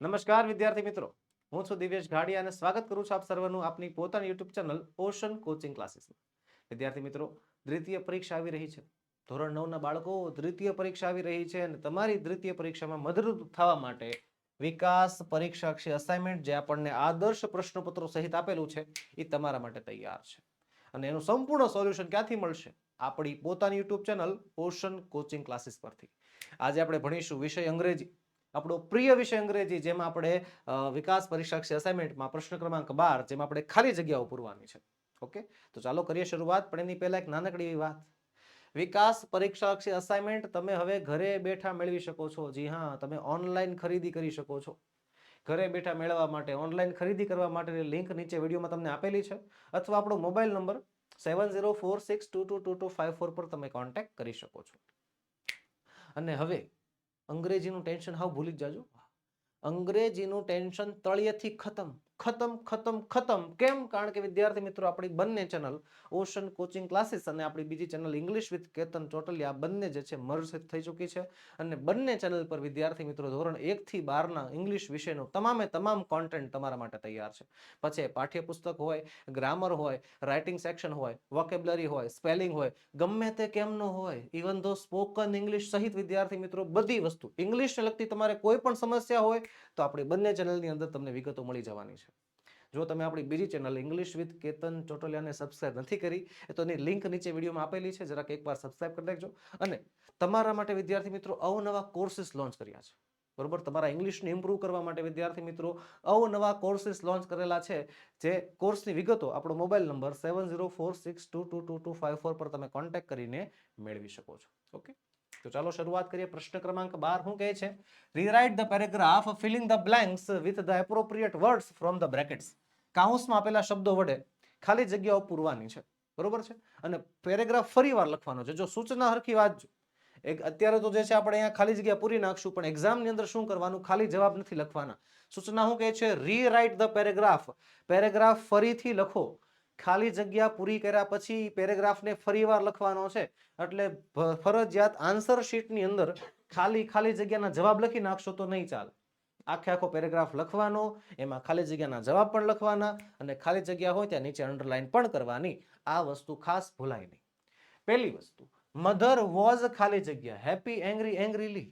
નમસ્કાર વિદ્યાર્થી મિત્રો, હું છું દિવ્યેશ ઘાડિયા અને સ્વાગત કરું છું આપ સર્વનું આપની પોતાની યુટ્યુબ ચેનલ ઓશન કોચિંગ ક્લાસીસમાં. વિદ્યાર્થી મિત્રો, દ્વિતીય પરીક્ષા આવી રહી છે. ધોરણ 9 ના બાળકો, દ્વિતીય પરીક્ષા આવી રહી છે અને તમારી દ્વિતીય પરીક્ષામાં મદદરૂપ થવા માટે વિકાસ પરીક્ષાક્ષી અસાઇનમેન્ટ જે આપણને આદર્શ પ્રશ્નપત્રો સહિત આપેલું છે એ તમારા માટે તૈયાર છે. અને એનું સંપૂર્ણ સોલ્યુશન ક્યાંથી મળશે? આપણી પોતાની YouTube channel ocean coaching classes પરથી. આજે આપણે ભણીશું વિષય અંગ્રેજી, આપણો પ્રિય વિષય અંગ્રેજી, જેમાં આપણે વિકાસ પરીક્ષાક્ષી અસાઇનમેન્ટમાં પ્રશ્ન ક્રમાંક 12 જેમાં આપણે ખાલી જગ્યાઓ પૂરવાની છે. ઓકે, તો ચાલો કરીએ શરૂઆત. પણ એની પહેલા એક નાનકડી એવી વાત. વિકાસ પરીક્ષાક્ષી અસાઇનમેન્ટ તમે હવે ઘરે બેઠા મેળવી શકો છો. જી હા, તમે ઓનલાઈન ખરીદી કરી શકો છો. ઘરે બેઠા મેળવવા માટે ઓનલાઈન ખરીદી કરવા માટેની લિંક નીચે વિડીયોમાં તમને આપેલી છે, અથવા આપણો મોબાઈલ નંબર 7046222254 પર તમે કોન્ટેક્ટ કરી શકો છો. અને હવે અંગ્રેજીનું ટેન્શન હાવ ભૂલી જ જાજો. અંગ્રેજીનું ટેન્શન તળિયેથી ખતમ ખતમ ખતમ ખતમ. કેમ? કારણ કે વિદ્યાર્થી મિત્રો, આપણી બંને ચેનલ ઓશન કોચિંગ ક્લાસીસ અને આપણી બીજી channel English with Ketan Chotaliya બંને જે છે મર્જ થઈ ચૂકી છે. અને બંને ચેનલ પર વિદ્યાર્થી મિત્રો ધોરણ 1 થી 12 ના ઇંગ્લિશ વિષયનો તમામે તમામ કોન્ટેન્ટ તમારા માટે તૈયાર છે. પછી પાઠ્યપુસ્તક હોય, ગ્રામર હોય, રાઇટિંગ સેક્શન હોય, વોકેબ્યુલરી હોય, સ્પેલિંગ હોય, ગમે તે કેમનો હોય, ઇવન ધો સ્પોકન ઇંગ્લિશ સહિત વિદ્યાર્થી મિત્રો બધી વસ્તુ ઇંગ્લિશને લગતી તમારે કોઈ પણ સમસ્યા હોય તો આપણી બંને ચેનલની અંદર તમને વિગતો મળી જવાની છે. જો તમે આપણી બીજી ચેનલ ઇંગ્લિશ વિથ કેતન ચોટલિયાને સબસ્ક્રાઇબ નથી કરી તો એની લિંક નીચે વિડીયોમાં આપેલી છે, જરાક એકવાર સબસ્ક્રાઇબ કરી દેજો. અને તમારા માટે વિદ્યાર્થી મિત્રો અવનવા કોર્સિસ લોન્ચ કર્યા છે. બરોબર, તમારા ઇંગ્લિશને ઇમ્પ્રૂવ કરવા માટે વિદ્યાર્થી મિત્રો અવનવા કોર્સિસ લોન્ચ કરેલા છે. જે કોર્સની વિગતો આપણો મોબાઈલ નંબર 7046222254 પર તમે કોન્ટેક્ટ કરીને મેળવી શકો છો. ઓકે, તો ચાલો શરૂઆત કરીએ. પ્રશ્ન ક્રમાંક 12 શું કહે છે? Rewrite the paragraph filling the blanks with the appropriate words from the brackets. કાઉન્સમાં આપેલા શબ્દો વડે ખાલી જગ્યાઓ પૂરવાની છે. બરોબર છે? અને પેરેગ્રાફ ફરીવાર લખવાનો છે. જો સૂચના હરખી વાંચજો. અત્યારે તો જે છે આપણે અહીંયા ખાલી જગ્યા પૂરી નાખશું, પણ એક્ઝામની અંદર શું કરવાનું? ખાલી જવાબ નથી લખવાના. સૂચના શું કહે છે? Rewrite the paragraph. પેરેગ્રાફ ફરીથી લખો. ખાલી જગ્યા પૂરી કર્યા પછી પેરેગ્રાફને ફરીવાર લખવાનો છે. એટલે ફરજિયાત આન્સર શીટની અંદર ખાલી જગ્યાના જવાબ લખી નાખશો તો નહીં ચાલે. આખો પેરેગ્રાફ લખવાનો, એમાં ખાલી જગ્યાના જવાબ પણ લખવાના, અને ખાલી જગ્યા હોય ત્યાં નીચે અંડરલાઈન પણ કરવાની. આ વસ્તુ ખાસ ભૂલાય નહીં. પહેલી વસ્તુ, મધર વોઝ ખાલી જગ્યા happy angry angrily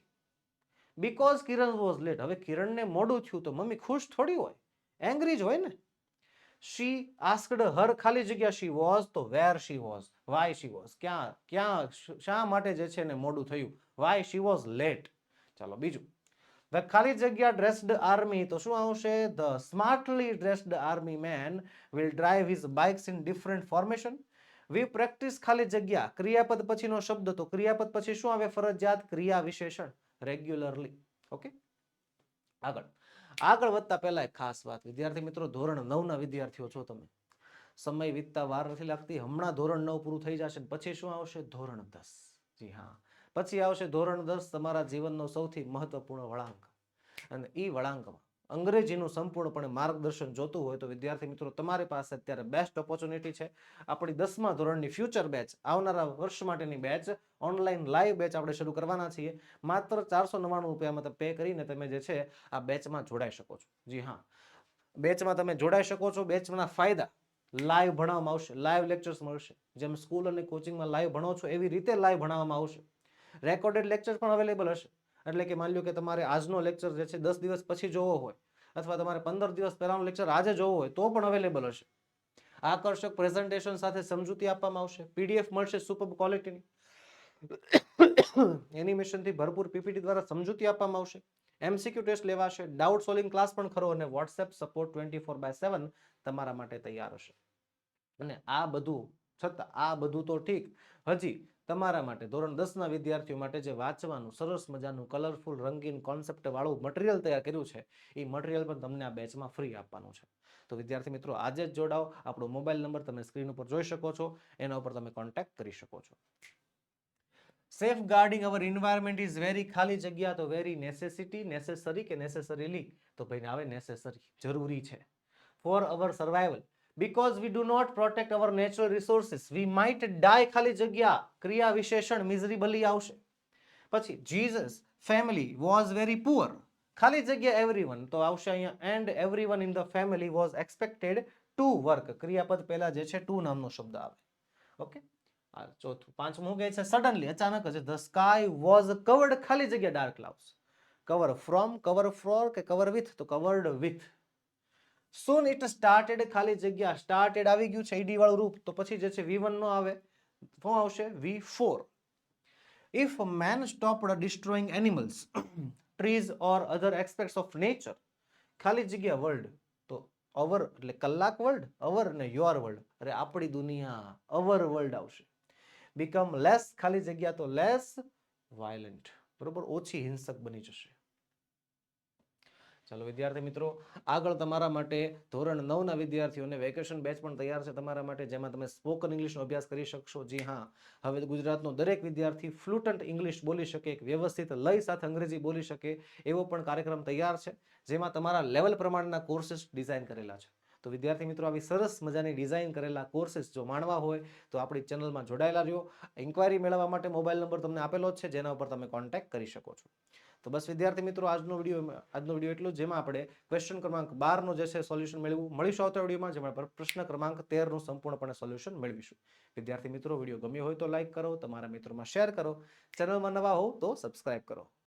because Kiran was late. હવે કિરણને મોડું થયું તો મમ્મી ખુશ થોડી હોય, એંગ્રી જ હોય ને. શી આસ્કડ હર ખાલી જગ્યા શી વોઝ, તો where she was, why she was, ક્યાં શા માટે જે છે ને મોડું થયું, વાય શી વોઝ લેટ. ચાલો બીજું, ધ ખાલી જગ્યા ડ્રેસ્ડ આર્મી, તો શું આવશે? The smartly dressed army man will drive his bikes in different formation. We practise ખાલી જગ્યા ક્રિયાપદ પછીનો શબ્દ, તો ક્રિયાપદ પછી શું આવે? ફરજિયાત ક્રિયા વિશેષણ રેગ્યુલરલી. ઓકે, આગળ વધતા પહેલા એક ખાસ વાત. વિદ્યાર્થી મિત્રો, ધોરણ 9 ના વિદ્યાર્થીઓ છો તમે. સમય વીતતા વાર નથી લાગતી. હમણાં ધોરણ 9 પૂરું થઈ જશે, પછી શું આવશે? ધોરણ 10. જી હા, પછી આવશે ધોરણ 10, તમારા જીવનનો સૌથી મહત્વપૂર્ણ વળાંક. અને એ વળાંકમાં અંગ્રેજીનું સંપૂર્ણપણે માર્ગદર્શન જોતું હોય તો વિદ્યાર્થી મિત્રો તમારી પાસે અત્યારે બેસ્ટ ઓપોર્ચ્યુનિટી છે. આપણી 10મા ધોરણની ફ્યુચર બેચ, આવનારા વર્ષ માટેની બેચ, ઓનલાઈન લાઈવ બેચ આપણે શરૂ કરવાના છીએ. માત્ર 499 રૂપિયામાં પે કરીને તમે જે છે આ બેચમાં જોડાઈ શકો છો. જી હા, બેચમાં તમે જોડાઈ શકો છો. બેચના ફાયદા: લાઈવ ભણવામાં આવશે, લાઈવ લેક્ચર્સ મળશે. જેમ સ્કૂલ અને કોચિંગમાં લાઈવ ભણો છો એવી રીતે લાઈવ ભણાવવામાં આવશે. રેકોર્ડેડ લેક્ચર પણ અવેલેબલ હશે. એટલે કે માની લો કે તમારે આજનો લેક્ચર જે છે 10 દિવસ પછી જોવો હોય, અથવા તમારે 15 દિવસ પહેલાનો લેક્ચર આજે જોવો હોય તો પણ અવેલેબલ હશે. આકર્ષક પ્રેઝન્ટેશન સાથે સમજૂતી આપવામાં આવશે. પીડીએફ મળશે સુપર ક્વોલિટીની. એનિમેશનથી ભરપૂર પીપીટી દ્વારા સમજૂતી આપવામાં આવશે. એમસીક્યુ ટેસ્ટ લેવાશે. ડાઉટ સોલ્વિંગ ક્લાસ પણ ખરો, અને વોટ્સએપ સપોર્ટ 24/7 તમારા માટે તૈયાર હશે. અને આ બધું છતાં, આ બધું તો ઠીક, હજી તમારા માટે ધોરણ 10 ના વિદ્યાર્થીઓ માટે જે વાંચવાનું સરસ મજાનું કલરફુલ રંગીન કોન્સેપ્ટ વાળું મટીરિયલ તૈયાર કર્યું છે, એ મટીરિયલ પણ તમને આ બેચમાં ફ્રી આપવાનું છે. તો વિદ્યાર્થી મિત્રો આજે જ જોડાઓ. આપણો મોબાઈલ નંબર તમે સ્ક્રીન ઉપર જોઈ શકો છો, એના ઉપર તમે કોન્ટેક્ટ કરી શકો છો. Safeguarding our environment is very ખાલી જગ્યા, તો વેરી નેસેસિટી, નેસેસરી કે નેસેસરીલી, તો ભાઈ આવે નેસેસરી, જરૂરી છે. For our survival, because we do not protect our natural resources we might die, ખાલી જગ્યા ક્રિયા વિશેષણ મિઝરેબલી આવશે. પછી Jesus family was very poor, ખાલી જગ્યા એવરીવન તો આવશે અહીંયા and everyone in the family was expected to work. ક્રિયાપદ પહેલા જે છે ટુ નામનો શબ્દ આવે. ઓકે, ચોથું. પાંચમું શું કહે છે? સડનલી, અચાનક જ ધ સ્કાય વોઝ કવર્ડ, ખાલી જગ્યા dark clouds. Cover from, cover for કે કવર વિથ? તો covered with. Soon it started, ખાલી જગ્યા સ્ટાર્ટેડ આવી ગયું છે ઈડી વાળું રૂપ, તો પછી જે છે V1 નો આવે, શું આવશે? V4. If man stopped destroying animals, trees or other aspects of nature, ખાલી જગ્યા વર્લ્ડ, તો અવર એટલે કલાક વર્લ્ડ, અવર ને યોર વર્લ્ડ, અરે આપણી દુનિયા, અવર વર્લ્ડ આવશે. બીકમ લેસ, ખાલી જગ્યા તો લેસ વાયલન્ટ, બરોબર, ઓછી હિંસક બની જશે. ચાલો વિદ્યાર્થી મિત્રો, આગળ તમારા માટે ધોરણ 9 ના વિદ્યાર્થીઓને વેકેશન બેચ પણ તૈયાર છે તમારા માટે, જેમાં તમે સ્પોકન ઇંગ્લિશનો અભ્યાસ કરી શકશો. જી હા, હવે ગુજરાતનો દરેક વિદ્યાર્થી ફ્લુટન્ટ ઇંગ્લિશ બોલી શકે, એક વ્યવસ્થિત લય સાથે અંગ્રેજી બોલી શકે એવો પણ કાર્યક્રમ તૈયાર છે, જેમાં તમારા લેવલ પ્રમાણેના કોર્सेस ડિઝાઇન કરેલા છે. તો વિદ્યાર્થી મિત્રો, આવી સરસ મજાની ડિઝાઇન કરેલા કોર્सेस જો માણવા હોય તો આપણી ચેનલમાં જોડાયેલા રહ્યો. ઇન્ક્વાયરી મેળવવા માટે મોબાઈલ નંબર તમને આપેલો જ છે, જેના ઉપર તમે કોન્ટેક્ટ કરી શકો છો. તો બસ વિદ્યાર્થી મિત્રો, આજનો વિડીયો એટલું જ, જેમાં આપણે ક્વેશ્ચન ક્રમાંક 12 નો જે છે સોલ્યુશન મળીશું આવતા વિડીયોમાં, જેમાં પ્રશ્ન ક્રમાંક 13 નું સંપૂર્ણપણે સોલ્યુશન મેળવીશું. વિદ્યાર્થી મિત્રો, વિડીયો ગમ્યો હોય તો લાઈક કરો, તમારા મિત્રોમાં શેર કરો, ચેનલમાં નવા હો તો સબસ્ક્રાઇબ કરો.